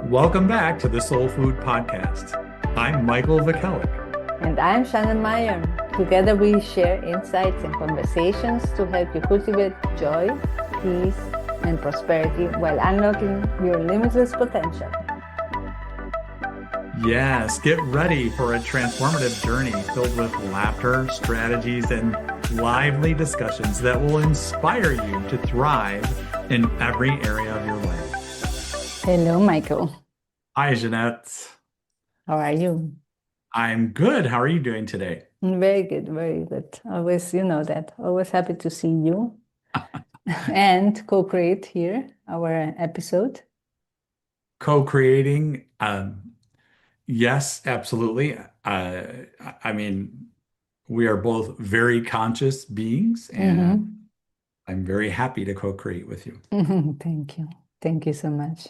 Welcome back to the Soul Food Podcast. I'm Michael Vakelic. And I'm Shannon Meyer. Together we share insights and conversations to help you cultivate joy, peace, and prosperity while unlocking your limitless potential. Yes, get ready for a transformative journey filled with laughter, strategies, and lively discussions that will inspire you to thrive in every area of your life. Hello, Michael. Hi, Jeanette. How are you? I'm good. How are you doing today? Very good, very good. Always, you know that. Always happy to see you and co-create here our episode. Co-creating, yes, absolutely. I mean, we are both very conscious beings, and I'm very happy to co-create with you. Thank you. Thank you so much.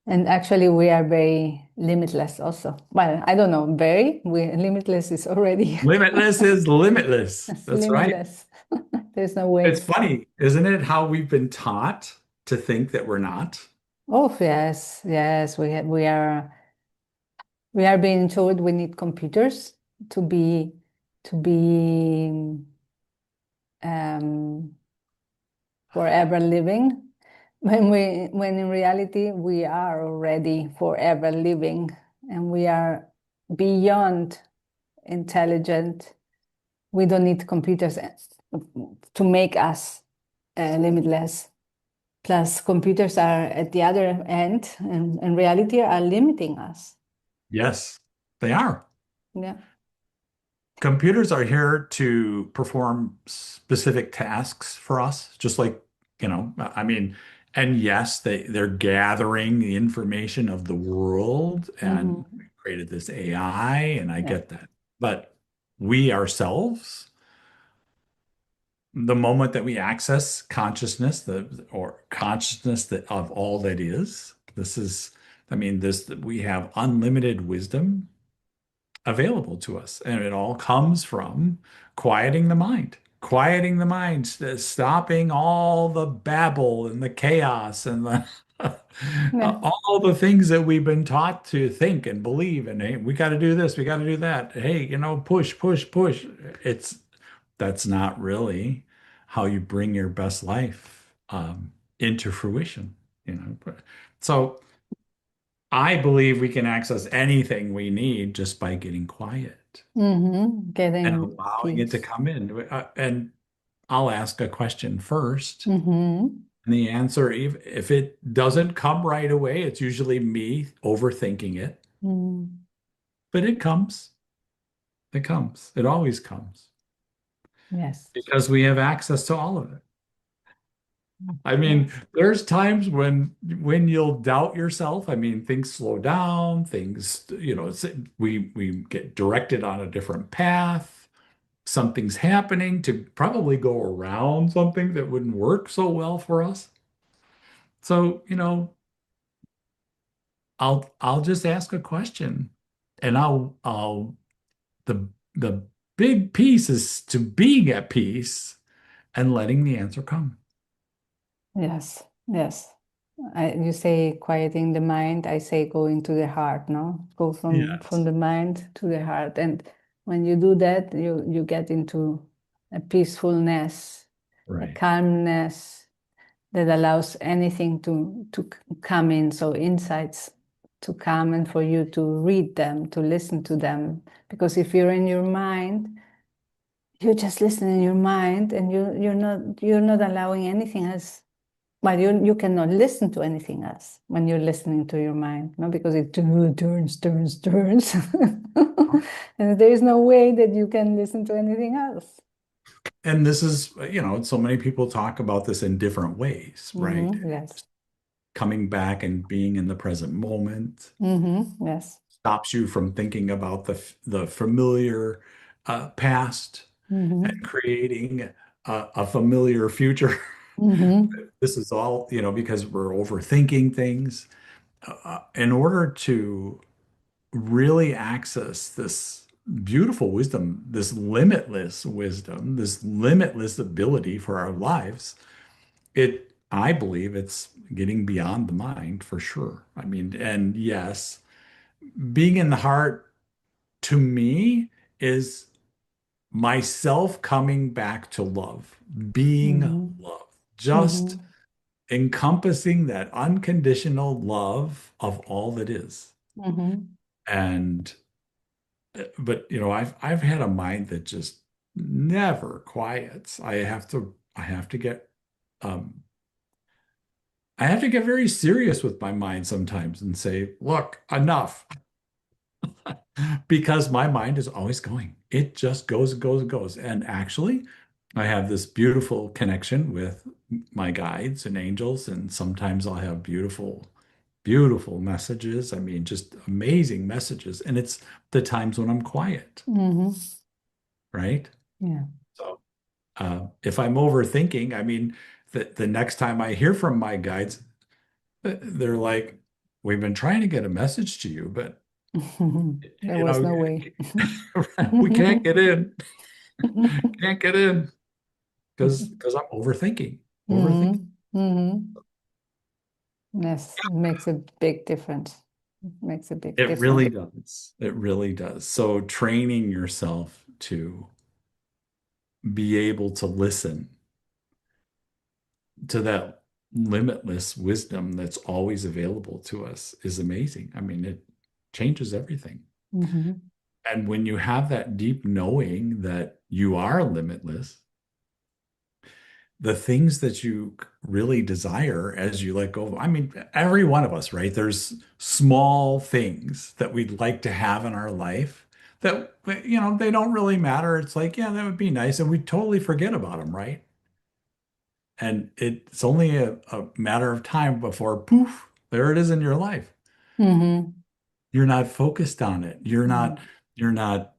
And actually, we are very limitless also. Well, I don't know, limitless is already Limitless is limitless. it's That's right. limitless. There's no way. It's funny, isn't it, how we've been taught to think that we're not? Oh, yes, yes, we are being told we need computers to be um, forever living. When in reality we are already forever living, and we are beyond intelligent. We don't need computers to make us limitless. Plus, computers are at the other end, and in reality, are limiting us. Yes, they are. Yeah. Computers are here to perform specific tasks for us, just like, I mean, and yes, they're gathering the information of the world and Mm-hmm. created this AI, and I Yeah. get that. But we ourselves, the moment that we access consciousness, or consciousness that of all that is, I mean, we have unlimited wisdom available to us. And it all comes from quieting the mind, stopping all the babble and the chaos and the Yeah. all the things that we've been taught to think and believe. And hey, we got to do this, we got to do that. Hey, push, push, push. That's not really how you bring your best life into fruition, you know. So I believe we can access anything we need just by getting quiet and Getting allowing it to peace. come in. And I'll ask a question first. Mm-hmm. And the answer, if it doesn't come right away, it's usually me overthinking it. Mm. But it comes. It comes. It always comes Yes. because we have access to all of it. I mean, Yes. there's times when you'll doubt yourself. I mean, things slow down, we get directed on a different path. Something's happening to probably go around something that wouldn't work so well for us. So, I'll just ask a question, and I'll the big piece is to being at peace and letting the answer come. Yes. Yes. You say quieting the mind. I say go into the heart. No, go from Yes. the mind to the heart. And when you do that, you get into a peacefulness, a Right. calmness that allows anything to come in. So insights to come, and for you to read them, to listen to them. Because if you're in your mind, you just listen in your mind, and you're not allowing anything else. Well, you cannot listen to anything else when you're listening to your mind, no, because it turns, turns, turns. And there is no way that you can listen to anything else. And this is, so many people talk about this in different ways, right? Yes. Coming back and being in the present moment Yes. stops you from thinking about the familiar past and hmm creating a familiar future. hmm This is all, because we're overthinking things. In order to really access this beautiful wisdom, this limitless ability for our lives, I believe it's getting beyond the mind for sure. I mean, and yes, being in the heart to me is myself coming back to love, being Mm-hmm. love, just Mm-hmm. encompassing that unconditional love of all that is. Mm-hmm. And but I've had a mind that just never quiets. Um I have to get very serious with my mind sometimes and say, look, enough. Because my mind is always going. It just goes and goes and goes. And actually, I have this beautiful connection with my guides and angels, and sometimes I'll have beautiful, beautiful messages. I mean, just amazing messages. And it's the times when I'm quiet, Mm-hmm. right? Yeah. So if I'm overthinking, I mean, the next time I hear from my guides, they're like, we've been trying to get a message to you, but There you was know, no way. we can't get Mm-hmm. in. Can't get in because I'm overthinking. Mm-hmm. Yes, it makes a big difference. It makes a big It difference. really does. It really does. So training yourself to be able to listen to that limitless wisdom that's always available to us is amazing. I mean, it changes everything. Mm-hmm. And when you have that deep knowing that you are limitless, the things that you really desire as you let go of, I mean, every one of us, right? There's small things that we'd like to have in our life that, they don't really matter. It's like, yeah, that would be nice. And we totally forget about them, right? And it's only a matter of time before poof, there it is in your life. Mm-hmm. You're not focused on it. You're not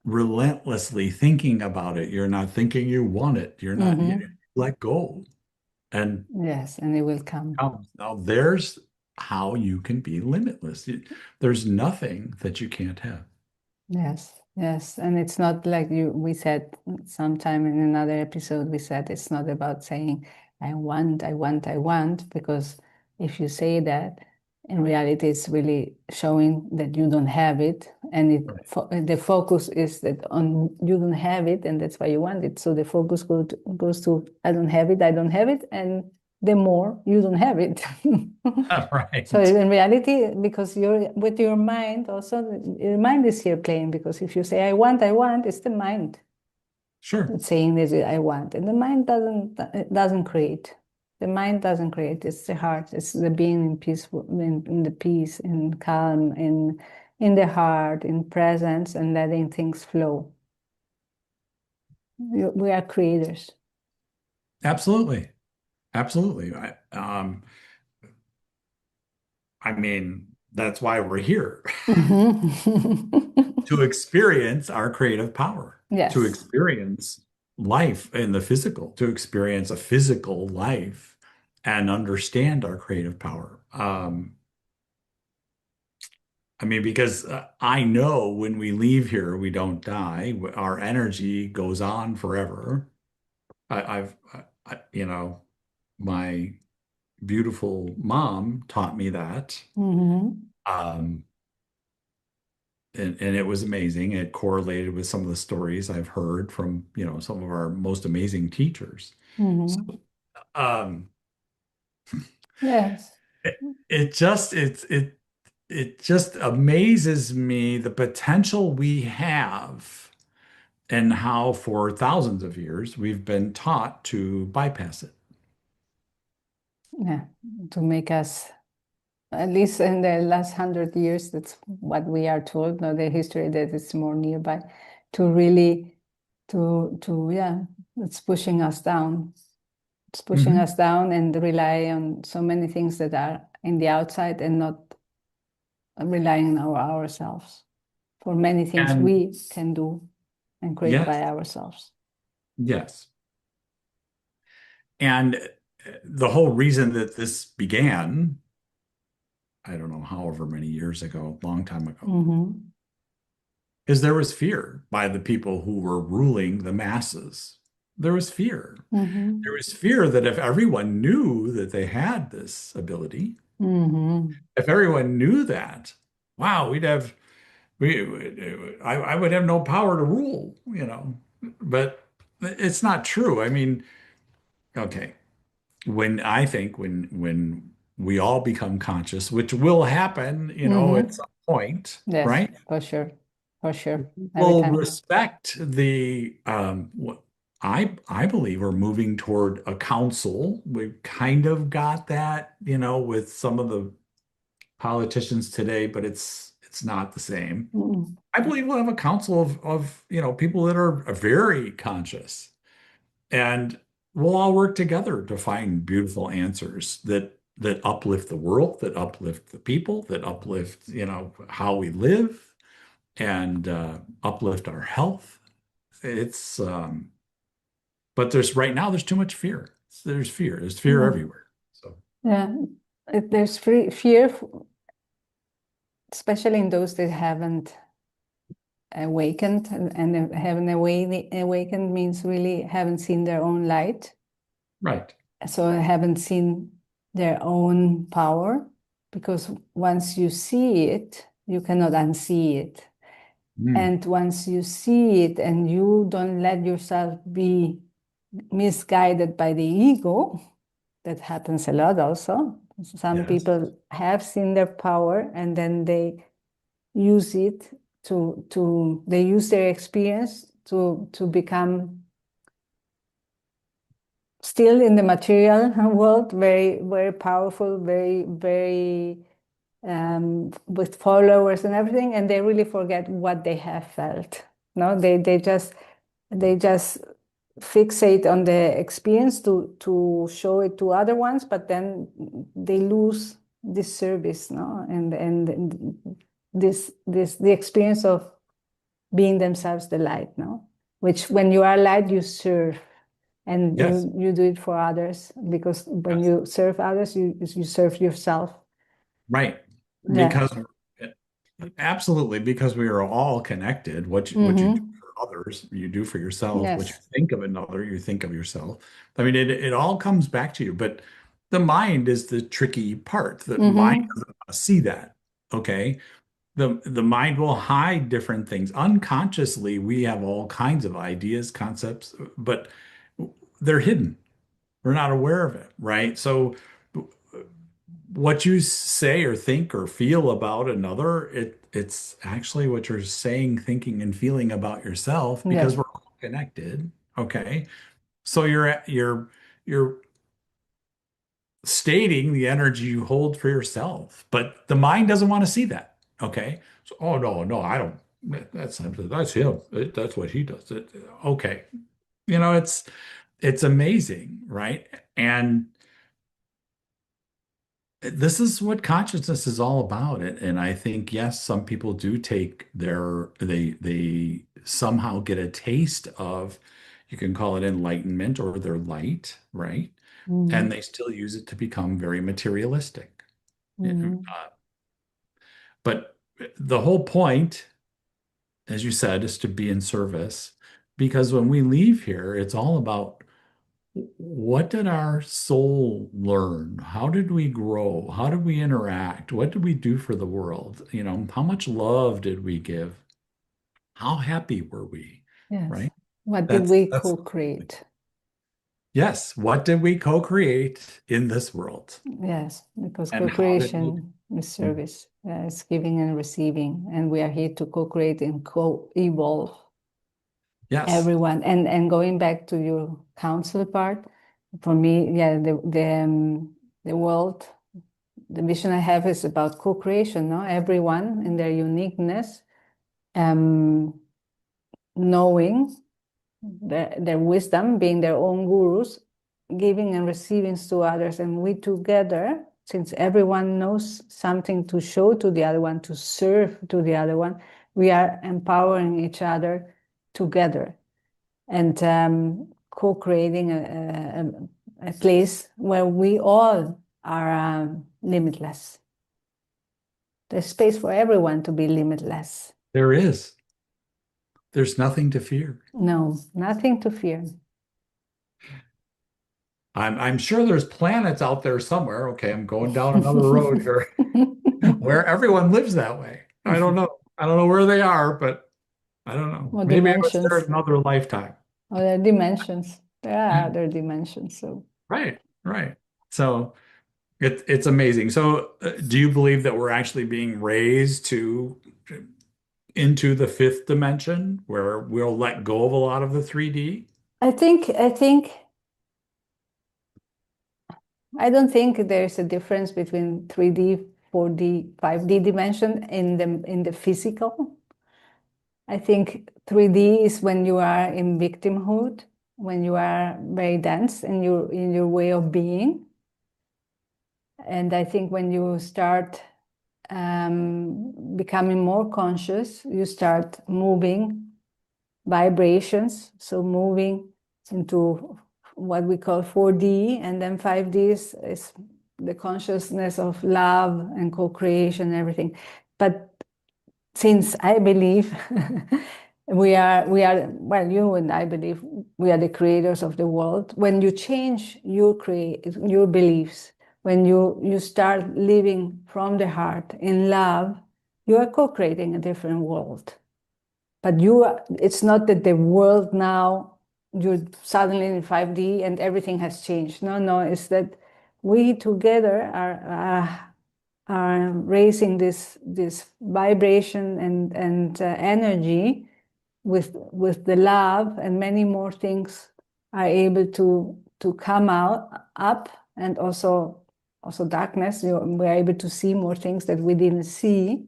relentlessly thinking about it. You're not thinking you want it. You're not, Mm-hmm. let go. And Yes, and it will come. comes. Now, there's how you can be limitless. There's nothing that you can't have. Yes, yes. And it's not like we said sometime in another episode, we said it's not about saying, I want, I want, I want, because if you say that, in reality, it's really showing that you don't have it. And Right. the focus is that on you don't have it, and that's why you want it. So the focus goes to, I don't have it, I don't have it. And the more you don't have it. So Right. in reality, because you're with your mind also, your mind is here playing, because if you say I want, it's the mind Sure. that's saying this I want. And the mind doesn't create. The mind doesn't create, it's the heart, it's the being in peaceful in the peace, in calm, in the heart, in presence, and letting things flow. We are creators. Absolutely. Absolutely. I mean, that's why we're here Mhm. to experience our creative power, to Yes. experience life in the physical, to experience a physical life and understand our creative power. I mean, because I know when we leave here, we don't die. Our energy goes on forever. I've, my beautiful mom taught me that. Hmm. Um, and it was amazing. It correlated with some of the stories I've heard from, some of our most amazing teachers. So, Hmm. um, Yes. it, it just, it just amazes me the potential we have and how for thousands of years we've been taught to bypass it. Yeah. To make us, at least in the last 100 years, that's what we are told, not the history that is more nearby, to really, yeah, it's pushing us down. It's pushing Mhm. us down and rely on so many things that are in the outside and not relying on ourselves for many things And we can do and create yes, by ourselves. yes. And the whole reason that this began, I don't know, however many years ago, long time ago, Hmm. is there was fear by the people who were ruling the masses. there was fear. Mm-hmm. There was fear that if everyone knew that they had this ability, Mm-hmm. if everyone knew that, wow, I would have no power to rule, you know. But it's not true. I mean, okay, when we all become conscious, which will happen, you know, at Mm-hmm. some point, Yes, right? for sure. For sure. Every Will time. respect the what I believe we're moving toward a council. We've kind of got that, you know, with some of the politicians today, but it's not the same. Mm-hmm. I believe we'll have a council of you know people that are very conscious, and we'll all work together to find beautiful answers that uplift the world, that uplift the people, that uplift you know how we live, and uplift our health. It's but there's right now there's too much fear. There's fear. There's fear Yeah. everywhere. So Yeah. There's fear, especially in those that haven't awakened, and haven't awakened means really haven't seen their own light, right. so haven't seen their own power, because once you see it, you cannot unsee it. Mm, And once you see it and you don't let yourself be misguided by the ego, that happens a lot also. Some yes. people have seen their power and then they use it to they use their experience to become still in the material world, very, very powerful, very, very with followers and everything, and they really forget what they have felt. No, they just fixate on the experience to show it to other ones, but then they lose this service, no, and this the experience of being themselves the light, no, which when you are light you serve, and Yes. you do it for others, because when Yes. you serve others you serve yourself. Right. Yeah. Because absolutely, because we are all connected. What you do Mm-hmm. for others, you do for yourself. What you Yes. think of another, you think of yourself. I mean, it all comes back to you. But the mind is the tricky part. The mind Mm-hmm. doesn't want to see that. Okay. The mind will hide different things. Unconsciously, we have all kinds of ideas, concepts, but they're hidden. We're not aware of it, right? So what you say or think or feel about another, it's actually what you're saying, thinking, and feeling about yourself because Yes. we're all connected. Okay. So you're stating the energy you hold for yourself, but the mind doesn't want to see that. Okay. So, oh no, no, I don't. That's him. That's what he does. Okay. You know, it's amazing, right? And this is what consciousness is all about. And I think, yes, some people do take they somehow get a taste of, you can call it enlightenment or their light, right? Mm-hmm. And they still use it to become very materialistic. Mm-hmm. But the whole point, as you said, is to be in service because when we leave here, it's all about what did our soul learn? How did we grow? How did we interact? What did we do for the world? You know, how much love did we give? How happy were we? Yes. Right? What did That's we that's co-create? yes. What did we co-create in this world? Yes, because And how did we co-creation is service. It's giving and receiving, and we are here to co-create and co-evolve yes. everyone. And going back to your council part, for me, yeah, the world, the vision I have is about co-creation. No, everyone in their uniqueness, um, knowing their wisdom, being their own gurus, giving and receiving to others. And we together, since everyone knows something to show to the other one, to serve to the other one, we are empowering each other together and co-creating a place where we all are limitless. There's space for everyone to be limitless. There is. There's nothing to fear. No, nothing to fear. I'm sure there's planets out there somewhere. Okay, I'm going down another road here where everyone lives that way. I don't know. I don't know where they are, but I don't know. Or Maybe I was there in dimensions. another lifetime. Or there are dimensions. There are other dimensions. So Right, right. So it's amazing. So do you believe that we're actually being raised to into the fifth dimension where we'll let go of a lot of the 3D? I think I don't think there's a difference between 3D, 4D, 5D dimension in the physical. I think 3D is when you are in victimhood, when you are very dense in your way of being. And I think when you start becoming more conscious, you start moving vibrations, so moving into what we call 4D, and then 5D is the consciousness of love and co-creation and everything. But since I believe well, you and I believe we are the creators of the world. When you change your beliefs, when you start living from the heart in love, you are co-creating a different world. But it's not that the world now, you're suddenly in 5D and everything has changed. No, no, it's that we together are raising this vibration and energy with the love, and many more things are able to come out up, and also darkness. We're able to see more things that we didn't see.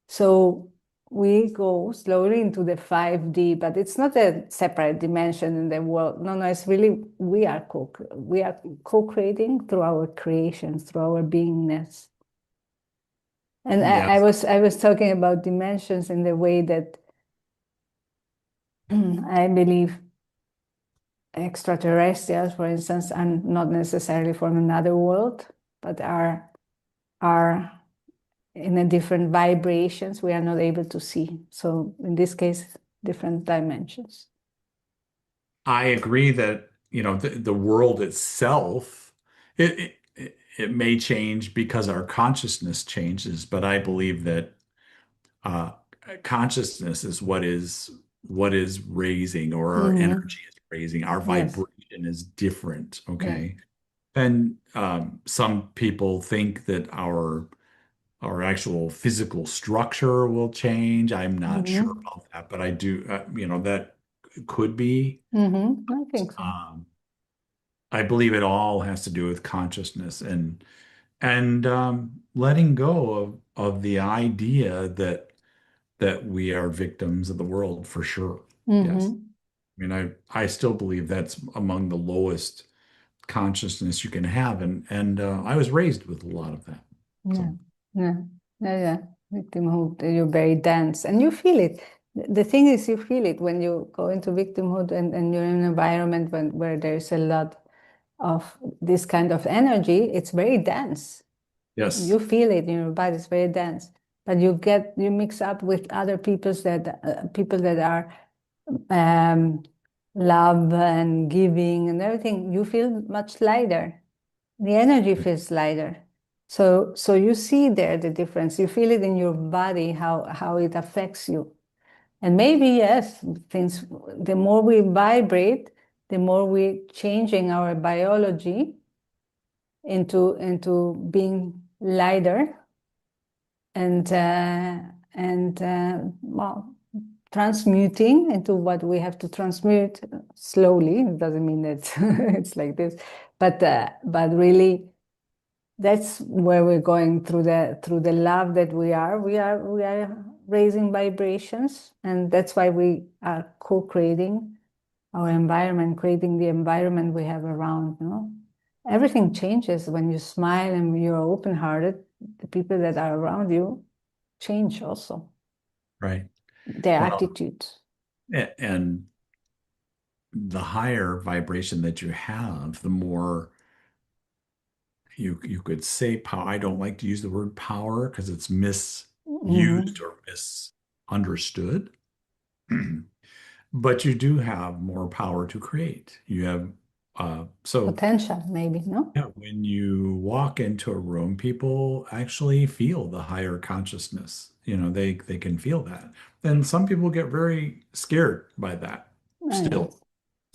So we go slowly into the 5D, but it's not a separate dimension in the world. No, no, it's really we are co-creating through our creations, through our beingness. And Yes. I was talking about dimensions in the way that I believe extraterrestrials, for instance, are not necessarily from another world, but are in a different vibrations we are not able to see. So in this case, different dimensions. I agree that, the world itself, it may change because our consciousness changes, but I believe that uh, consciousness is what is raising, or our Mm-hmm. energy is raising. Our Yes. vibration is different. Yeah. Okay. And some people think that our actual physical structure will change. I'm not sure Mm-hmm. about that, but I do, that could be. Mm-hmm. I think so. Um, I believe it all has to do with consciousness and letting go of the idea that we are victims of the world for sure. Yes. Mm-hmm. I mean, I still believe that's among the lowest consciousness you can have, and I was raised with a lot of that. Yeah. So Yeah. Yeah. Yeah. Victimhood, you're very dense and you feel it. The thing is, you feel it when you go into victimhood and you're in an environment where there's a lot of this kind of energy. It's very dense. yes, You feel it in your body. It's very dense. But you mix up with other people that are um, love and giving and everything. You feel much lighter. The energy feels lighter. So you see there the difference. You feel it in your body how it affects you. And maybe yes, things the more we vibrate, the more we changing our biology into being lighter and well, transmuting into what we have to transmute slowly. It doesn't mean that it's like this, but really that's where we're going through the love that we are raising vibrations, and that's why we are co-creating our environment, creating the environment we have around, everything changes when you smile and you're open-hearted. The people that are around you change also right. their Well, attitudes. and the higher vibration that you have, the more you could say power. I don't like to use the word power because it's misused Mm-hmm. or misunderstood. But you do have more power to create. You have So Potential, maybe, no? yeah, when you walk into a room, people actually feel the higher consciousness. They can feel that. And some people get very scared by that still Yes,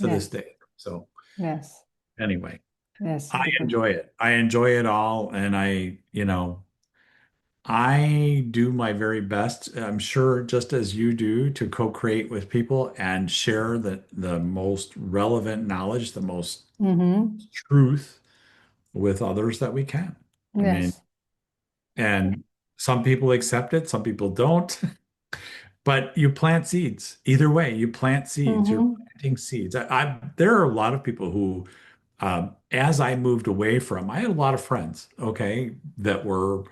to this yes, day. So yes, anyway, yes, I because enjoy it. I enjoy it all, and I do my very best, I'm sure just as you do, to co-create with people and share the most relevant knowledge, the most mm-hmm. truth with others that we can. I mean, Yes, and some people accept it, some people don't, but you plant seeds. Either way, you plant seeds. You're mm-hmm. planting seeds. There are a lot of people who, as I moved away from, I had a lot of friends, okay, that were,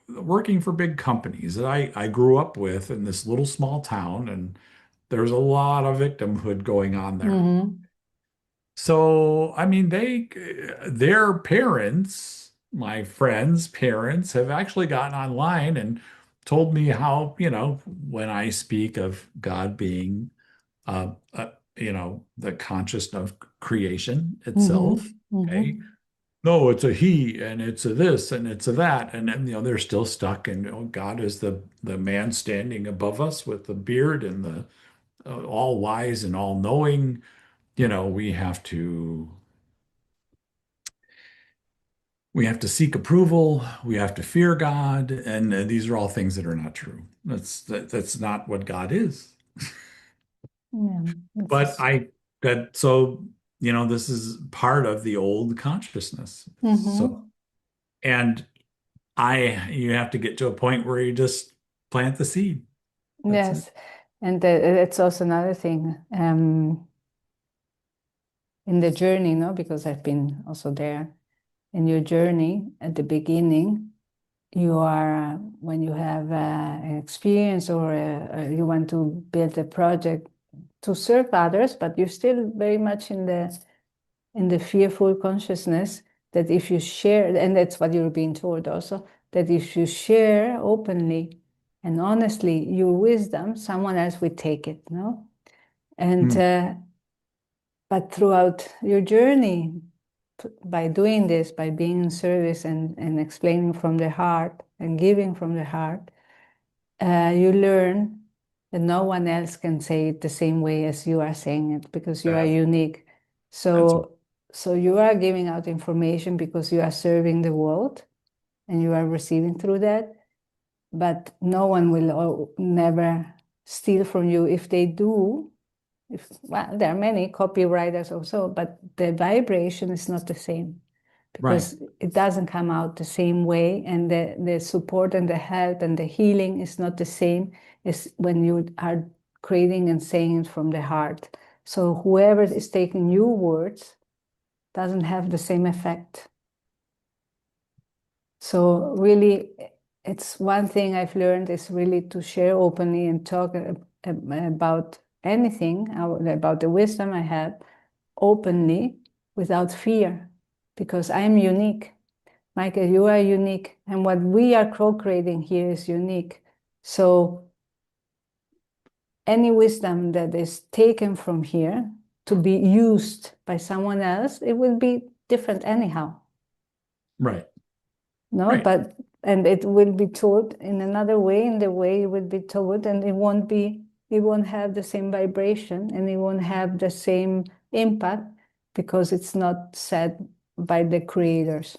working for big companies that I grew up with in this little small town, and there's a lot of victimhood going on there. Mm-hmm. So, I mean, their parents, my friends' parents, have actually gotten online and told me how, when I speak of God being, the consciousness of creation Mm-hmm. itself, okay, Mm-hmm. no, it's a he and it's a this and it's a that. And then, they're still stuck in, God is the man standing above us with the beard and the all wise and all knowing. We have to seek approval. We have to fear God, and these are all things that are not true. That's not what God is. Yeah, this But is. I that so this is part of the old consciousness. So Mm-hmm. and I you have to get to a point where you just plant the seed. That's it. Yes, and it's also another thing in the journey, no, because I've been also there. In your journey at the beginning, you are when you have an experience or you want to build a project to serve others, but you're still very much in the fearful consciousness that if you share, and that's what you're being told also, that if you share openly and honestly your wisdom, someone else will take it, no? And Hmm. but throughout your journey, by doing this, by being in service and explaining from the heart and giving from the heart, you learn that no one else can say it the same way as you are saying it because you are That's unique. that's So you are giving out information because you are serving the world and you are receiving through that, but no one will never steal from you. If they do, well, there are many copywriters also, but the vibration is not the same right. because it doesn't come out the same way, and the support and the help and the healing is not the same as when you are creating and saying it from the heart. So whoever is taking your words doesn't have the same effect. So really, it's one thing I've learned is really to share openly and talk about anything, about the wisdom I have openly without fear, because I'm unique. Michael, you are unique, and what we are co-creating here is unique. So any wisdom that is taken from here to be used by someone else, it will be different anyhow. Right. No, Right. but and it will be told in another way, in the way it will be told, and it won't have the same vibration and it won't have the same impact because it's not said by the creators.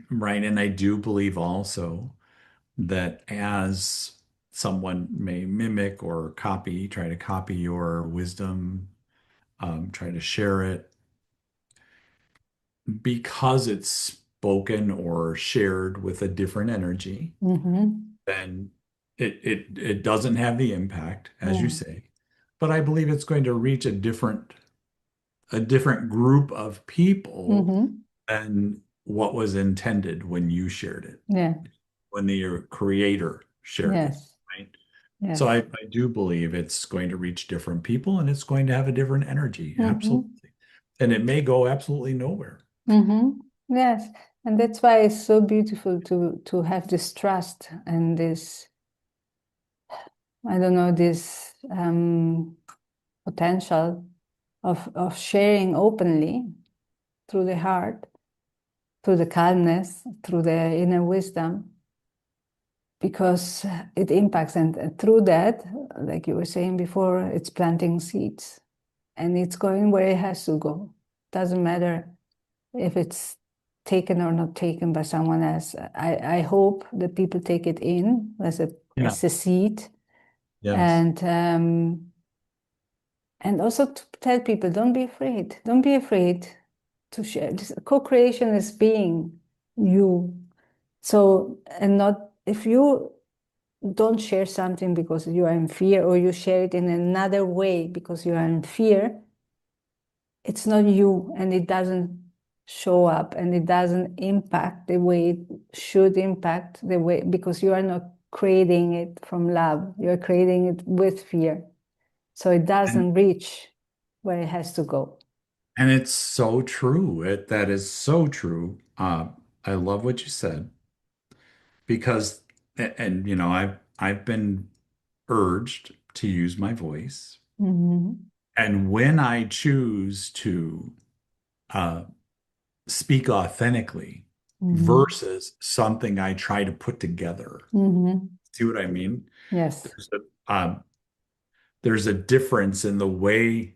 Right. And I do believe also that as someone may mimic or try to copy your wisdom, try to share it, because it's spoken or shared with a different energy, Mm-hmm. then it doesn't have the impact, as you Yeah. say. But I believe it's going to reach a different group of people Mm-hmm. than what was intended when you shared it, Yeah. when the creator shared it, Yes. right? So Yes. I do believe it's going to reach different people and it's going to have a different energy. Mm-hmm. Absolutely. And it may go absolutely nowhere. Mm-hmm. Yes. And that's why it's so beautiful to have this trust and this, I don't know, this potential of sharing openly through the heart, through the calmness, through the inner wisdom, because it impacts. And through that, like you were saying before, it's planting seeds and it's going where it has to go. Doesn't matter if it's taken or not taken by someone else. I hope that people take it in Yeah. as a seed, Yes. and also to tell people, don't be afraid. Don't be afraid to share. This co-creation is being you. So, and not if you don't share something because you are in fear, or you share it in another way because you are in fear, it's not you, and it doesn't show up, and it doesn't impact the way it should impact, the way, because you are not creating it from love, you're creating it with fear. So it And doesn't reach where it has to go. and it's so true. That is so true. I love what you said because, and I've been urged to use my voice, Mm-hmm. and when I choose to uh, speak authentically Mm-hmm. versus something I try to put together. Mm-hmm. See what I mean? Yes. There's a difference in the way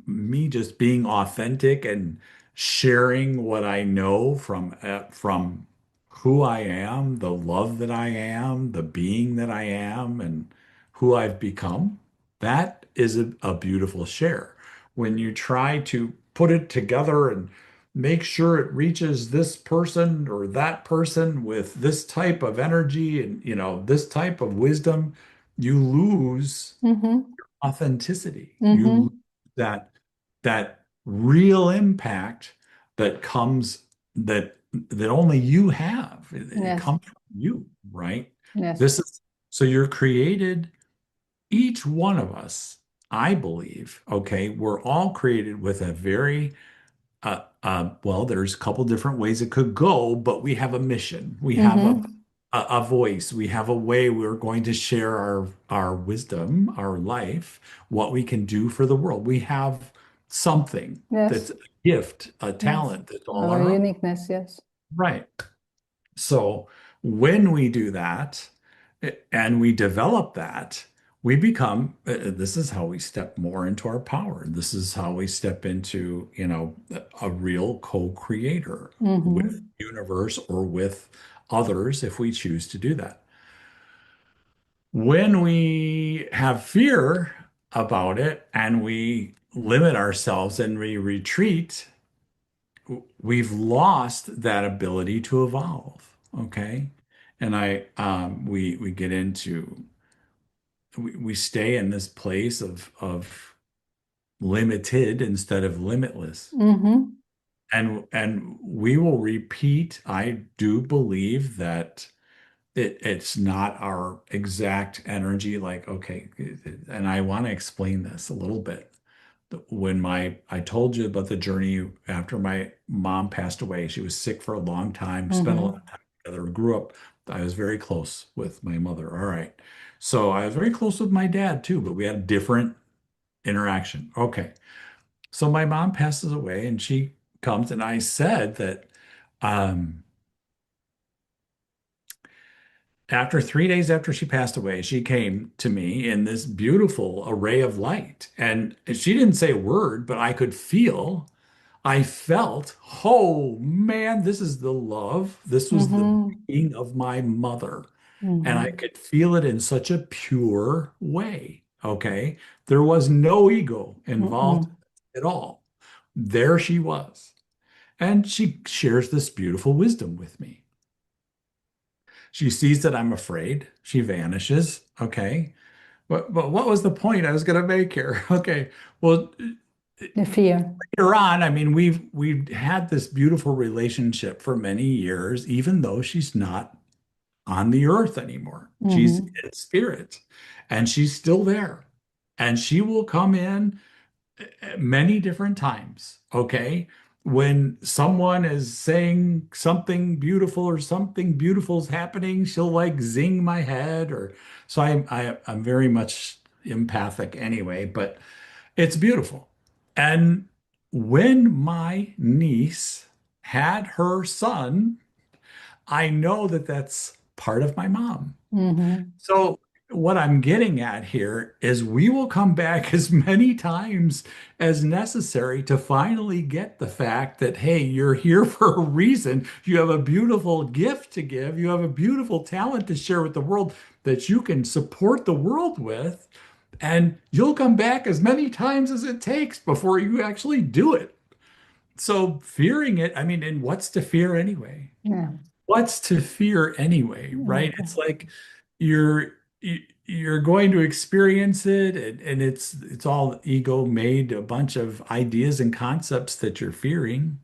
me just being authentic and sharing what I know from who I am, the love that I am, the being that I am, and who I've become. That is a beautiful share. When you try to put it together and make sure it reaches this person or that person with this type of energy and this type of wisdom, you lose Mm-hmm. authenticity. You lose Mm-hmm. that real impact that comes that only you have. It Yes. comes from you, right? Yes. This is so you're created, each one of us, I believe, okay, we're all created with a very well, there's a couple different ways it could go, but we have a mission. We have Mm-hmm. a voice. We have a way we're going to share our wisdom, our life, what we can do for the world. We have something Yes. that's a gift, a Yes. talent that's all Our our own. uniqueness. Yes. Right. So when we do that and we develop that, we become, this is how we step more into our power. This is how we step into, a real co-creator with Mm-hmm. the universe or with others if we choose to do that. When we have fear about it and we limit ourselves and we retreat, we've lost that ability to evolve. Okay. And we get into, we stay in this place of limited instead of limitless. Mm-hmm. And we will repeat. I do believe that it's not our exact energy. Like, okay, and I want to explain this a little bit. When I told you about the journey after my mom passed away, she was sick for a long time, spent a lot Mm-hmm. of time together, grew up. I was very close with my mother. All right. So I was very close with my dad too, but we had a different interaction. Okay. So my mom passes away and she comes, and I said that um, after 3 days after she passed away, she came to me in this beautiful array of light. And she didn't say a word, but I felt, oh man, this is the love. This was the Mm-hmm. being of my mother. And I Mm-hmm. could feel it in such a pure way. Okay. There was no ego involved Mm-mm. at all. There she was. And she shares this beautiful wisdom with me. She sees that I'm afraid. She vanishes. Okay. But what was the point I was going to make here? Okay. Well, The fear. later on, I mean, we've had this beautiful relationship for many years, even though she's not on the earth anymore. She's Mm-hmm. in spirit, and she's still there. And she will come in many different times. Okay. When someone is saying something beautiful or something beautiful is happening, she'll like zing my head, or so I'm very much empathic anyway, but it's beautiful. And when my niece had her son, I know that that's part of my mom. Mm-hmm. So, what I'm getting at here is we will come back as many times as necessary to finally get the fact that, hey, you're here for a reason. You have a beautiful gift to give, you have a beautiful talent to share with the world that you can support the world with. And you'll come back as many times as it takes before you actually do it. So, fearing it, I mean, and what's to fear anyway? Yeah. What's to fear anyway, right? Okay. It's like you're going to experience it, and it's all ego made, a bunch of ideas and concepts that you're fearing.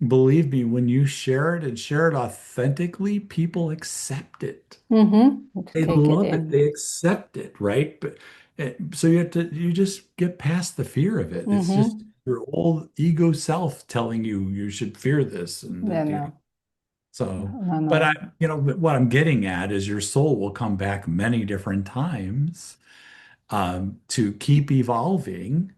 Believe me, when you share it and share it authentically, people accept it. Mm-hmm. They Take it love it. in. They accept it, right? But so you just get past the fear of it. It's just Mm-hmm. your old ego self telling you you should fear this and Yeah, that, no, so, no, but no. what I'm getting at is your soul will come back many different times to keep evolving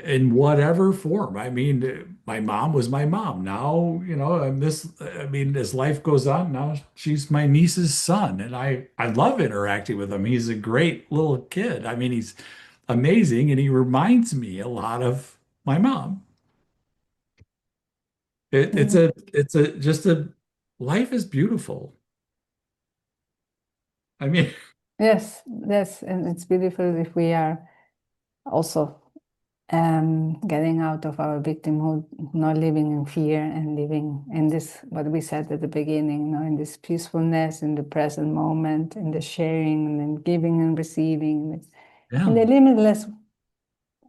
in whatever form. I mean, my mom was my mom. Now, and I mean, as life goes on, now she's my niece's son, and I love interacting with him. He's a great little kid. I mean, he's amazing, and he reminds me a lot of my mom. Mm. It's a just a life is beautiful. I mean, Yes, yes, and it's beautiful if we are also getting out of our victimhood, not living in fear and living in this, what we said at the beginning, in this peacefulness, in the present moment, in the sharing, and in giving and receiving, in yeah, the limitless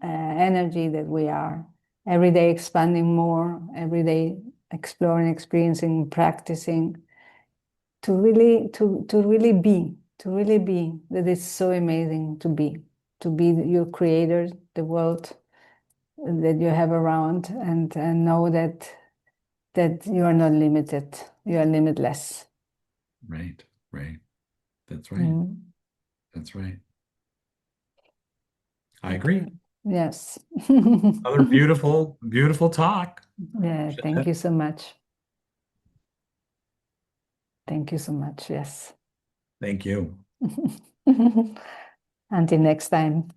energy that we are, every day expanding more, every day exploring, experiencing, practicing, to really be, that is so amazing to be your creator, the world that you have around, and know that you are not limited, you are limitless. right, right. That's right. Mm. That's right. I agree. Okay. Yes. Another beautiful, beautiful talk. Yeah, thank you so much. Thank you so much. Yes. Thank you. Until next time.